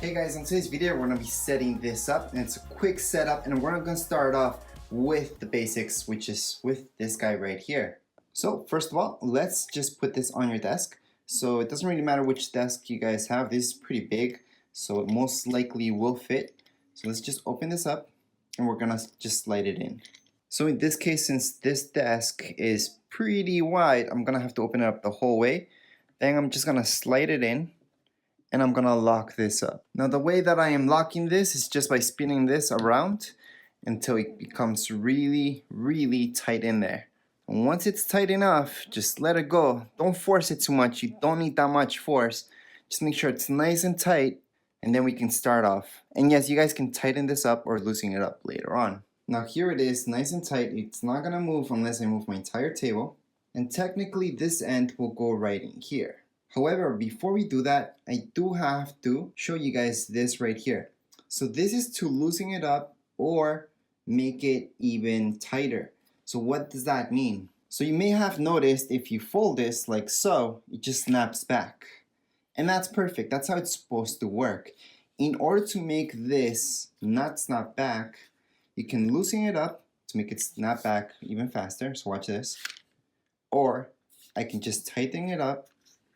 Hey guys, in today's video we're going to be setting this up, and it's a quick setup, and we're going to start off with the basics, which is with this guy right here. So first of all, let's just put this on your desk. So it doesn't really matter which desk you guys have. This is pretty big, so it most likely will fit. So let's just open this up and we're going to just slide it in. So in this case, since this desk is pretty wide, I'm going to have to open it up the whole way. Then I'm just going to slide it in. And I'm gonna lock this up. Now the way that I am locking this is just by spinning this around until it becomes really tight in there. And once it's tight enough, just let it go. Don't force it too much. You don't need that much force. Just make sure it's nice and tight, and then we can start off. And yes, you guys can tighten this up or loosen it up later on. Now here it is, nice and tight. It's not gonna move unless I move my entire table. And technically this end will go right in here. However, before we do that, I do have to show you guys this right here. So this is to loosen it up or make it even tighter. So what does that mean? So you may have noticed if you fold this like so, it just snaps back. And that's perfect. That's how it's supposed to work. In order to make this not snap back, you can loosen it up to make it snap back even faster. So watch this. Or I can just tighten it up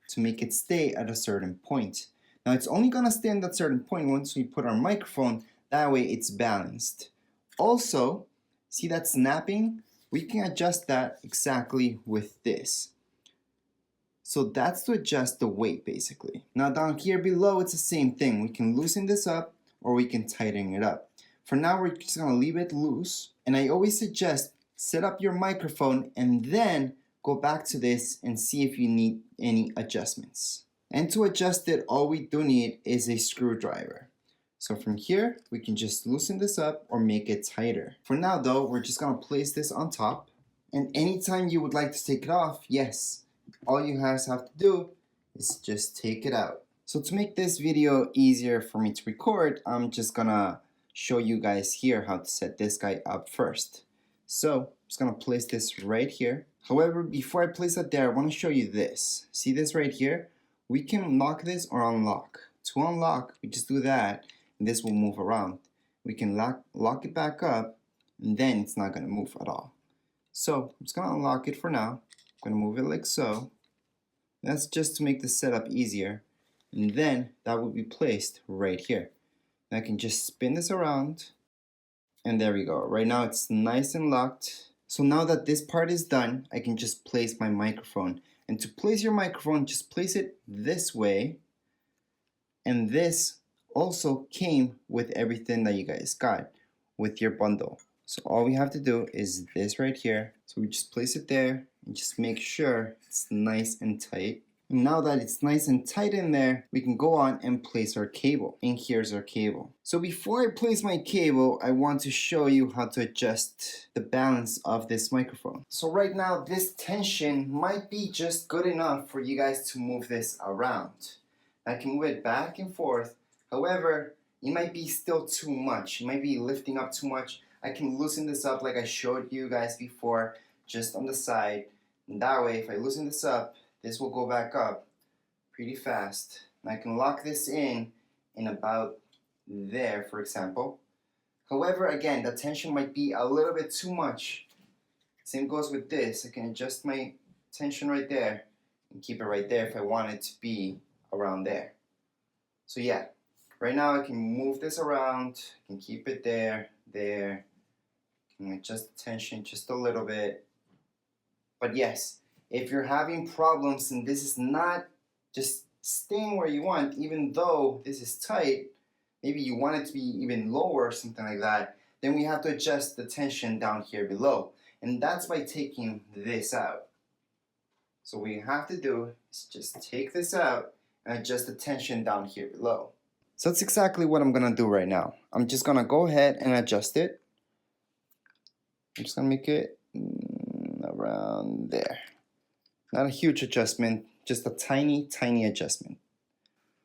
to make it stay at a certain point. Now it's only gonna stay at that certain point once we put our microphone, that way it's balanced. Also, see that snapping? We can adjust that exactly with this. So that's to adjust the weight basically. Now down here below it's the same thing. We can loosen this up or we can tighten it up. For now we're just gonna leave it loose, and I always suggest set up your microphone and then go back to this and see if you need any adjustments. And to adjust it, all we do need is a screwdriver. So from here, we can just loosen this up or make it tighter. For now though, we're just gonna place this on top. And anytime you would like to take it off, yes, all you guys have to do is just take it out. So to make this video easier for me to record, I'm just gonna show you guys here how to set this guy up first. So I'm just gonna place this right here. However, before I place it there, I want to show you this. See this right here? We can lock this or unlock. To unlock, we just do that, and this will move around. We can lock it back up, and then it's not going to move at all. So I'm just going to unlock it for now. I'm going to move it like so. That's just to make the setup easier. And then that will be placed right here. And I can just spin this around, and there we go. Right now it's nice and locked. So now that this part is done, I can just place my microphone. And to place your microphone, just place it this way. And this also came with everything that you guys got with your bundle. So all we have to do is this right here. So we just place it there and just make sure it's nice and tight. And now that it's nice and tight in there, we can go on and place our cable. And here's our cable. So before I place my cable, I want to show you how to adjust the balance of this microphone. So right now, this tension might be just good enough for you guys to move this around. I can move it back and forth. However, it might be still too much. It might be lifting up too much. I can loosen this up like I showed you guys before, just on the side. And that way, if I loosen this up, this will go back up pretty fast. And I can lock this in about there, for example. However, again, the tension might be a little bit too much. Same goes with this. I can adjust my tension right there and keep it right there if I want it to be around there. So yeah, right now I can move this around. I can keep it there. I can adjust the tension just a little bit. But yes, if you're having problems and this is not just staying where you want, even though this is tight, maybe you want it to be even lower or something like that, then we have to adjust the tension down here below. And that's by taking this out. So what we have to do is just take this out and adjust the tension down here below. So that's exactly what I'm gonna do right now. I'm just gonna go ahead and adjust it. I'm just gonna make it around there. Not a huge adjustment, just a tiny adjustment.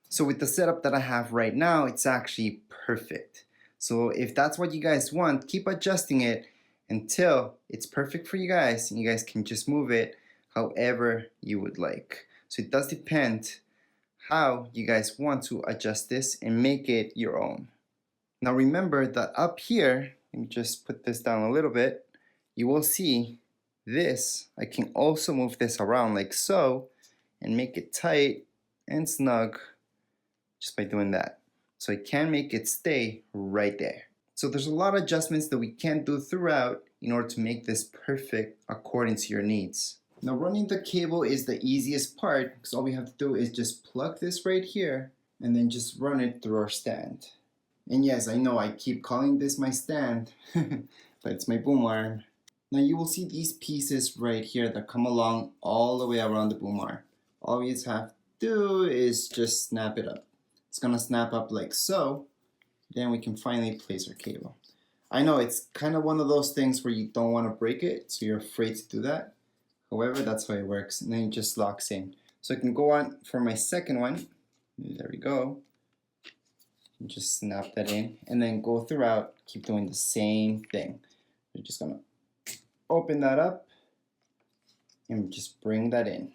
So with the setup that I have right now, it's actually perfect. So if that's what you guys want, keep adjusting it until it's perfect for you guys, and you guys can just move it however you would like. So it does depend how you guys want to adjust this and make it your own. Now remember that up here, let me just put this down a little bit, you will see this. I can also move this around like so and make it tight and snug just by doing that. So I can make it stay right there. So there's a lot of adjustments that we can do throughout in order to make this perfect according to your needs. Now running the cable is the easiest part because all we have to do is just plug this right here and then just run it through our stand. And yes, I know I keep calling this my stand, but it's my boom arm. Now you will see these pieces right here that come along all the way around the boom arm. All we have to do is just snap it up. It's gonna snap up like so. Then we can finally place our cable. I know it's kind of one of those things where you don't want to break it, so you're afraid to do that. However, that's how it works, and then it just locks in. So I can go on for my second one. There we go. Just snap that in, and then go throughout, keep doing the same thing. We're just gonna open that up, and just bring that in.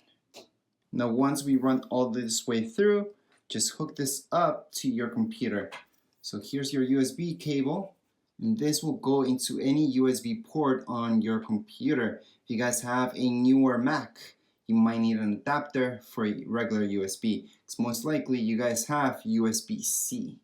Now once we run all this way through, just hook this up to your computer. So here's your USB cable, and this will go into any USB port on your computer. If you guys have a newer Mac, you might need an adapter for a regular USB, because most likely you guys have USB-C.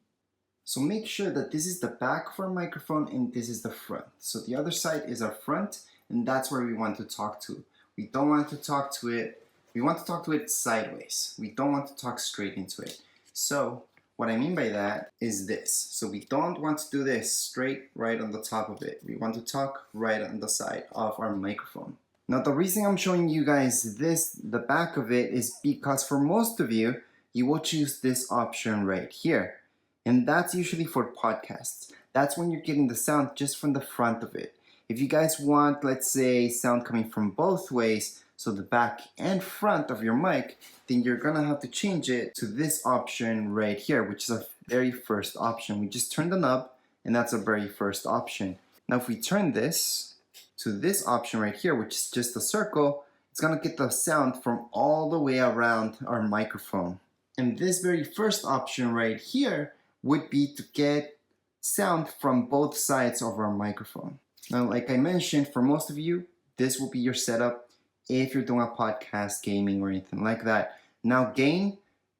So make sure that this is the back of our microphone and this is the front. So the other side is our front, and that's where we want to talk to. We don't want to talk to it, we want to talk to it sideways. We don't want to talk straight into it. So what I mean by that is this. So we don't want to do this straight right on the top of it. We want to talk right on the side of our microphone. Now the reason I'm showing you guys this, the back of it, is because for most of you, you will choose this option right here. And that's usually for podcasts. That's when you're getting the sound just from the front of it. If you guys want, let's say, sound coming from both ways, so the back and front of your mic, then you're gonna have to change it to this option right here, which is our very first option. We just turn the knob, and that's our very first option. Now if we turn this to this option right here, which is just a circle, it's gonna get the sound from all the way around our microphone. And this very first option right here would be to get sound from both sides of our microphone. Now, like I mentioned, for most of you, this will be your setup if you're doing a podcast, gaming, or anything like that. Now, gain,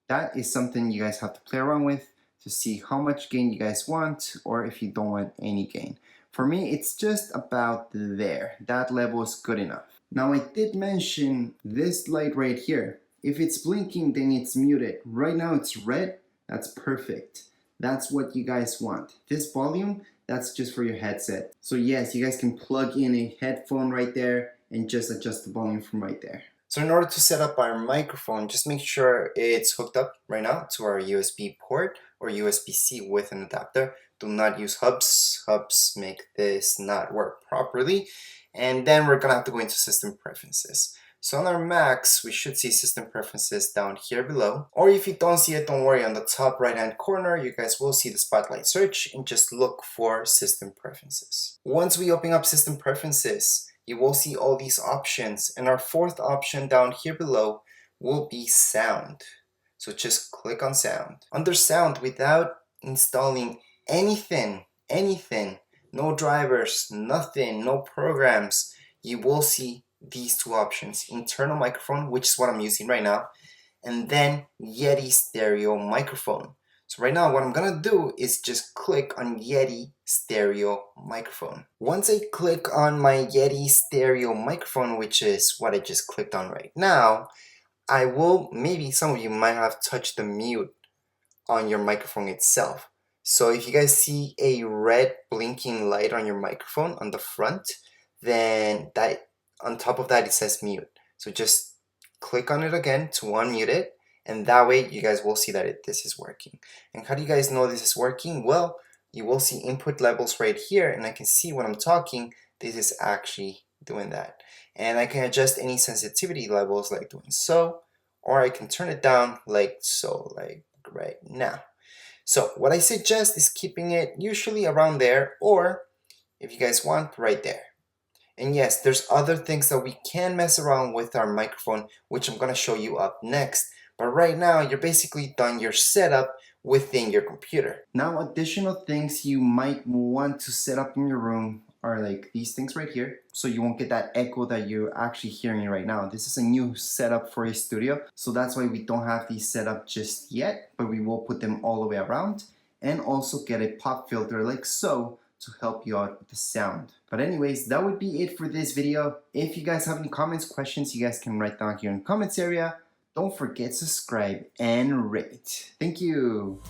that is something you guys have to play around with to see how much gain you guys want, or if you don't want any gain. For me, it's just about there. That level is good enough. Now, I did mention this light right here. If it's blinking, then it's muted. Right now, it's red. That's perfect. That's what you guys want. This volume, that's just for your headset. So yes, you guys can plug in a headphone right there and just adjust the volume from right there. So in order to set up our microphone, just make sure it's hooked up right now to our USB port or USB-C with an adapter. Do not use hubs. Hubs make this not work properly. And then we're gonna have to go into system preferences. So on our Macs, we should see system preferences down here below. Or if you don't see it, don't worry, on the top right hand corner, you guys will see the spotlight search and just look for system preferences. Once we open up system preferences, you will see all these options, and our fourth option down here below will be sound. So just click on sound. Under sound, without installing anything, no drivers, nothing, no programs, you will see these two options: internal microphone, which is what I'm using right now, and then Yeti stereo microphone. So right now what I'm gonna do is just click on Yeti stereo microphone. Once I click on my Yeti stereo microphone, which is what I just clicked on right now, I will, maybe some of you might have touched the mute on your microphone itself. So if you guys see a red blinking light on your microphone on the front, then that on top of that it says mute. So just click on it again to unmute it, and that way you guys will see that this is working. And how do you guys know this is working? Well, you will see input levels right here, and I can see when I'm talking, this is actually doing that. And I can adjust any sensitivity levels like doing so, or I can turn it down like so, like right now. So what I suggest is keeping it usually around there, or if you guys want, right there. And yes, there's other things that we can mess around with our microphone, which I'm gonna show you up next. But right now, you're basically done your setup within your computer. Now, additional things you might want to set up in your room are like these things right here, so you won't get that echo that you're actually hearing right now. This is a new setup for a studio, so that's why we don't have these set up just yet, but we will put them all the way around, and also get a pop filter like so to help you out with the sound. But anyways, that would be it for this video. If you guys have any comments, questions, you guys can write down here in the comments area. Don't forget to subscribe and rate. Thank you.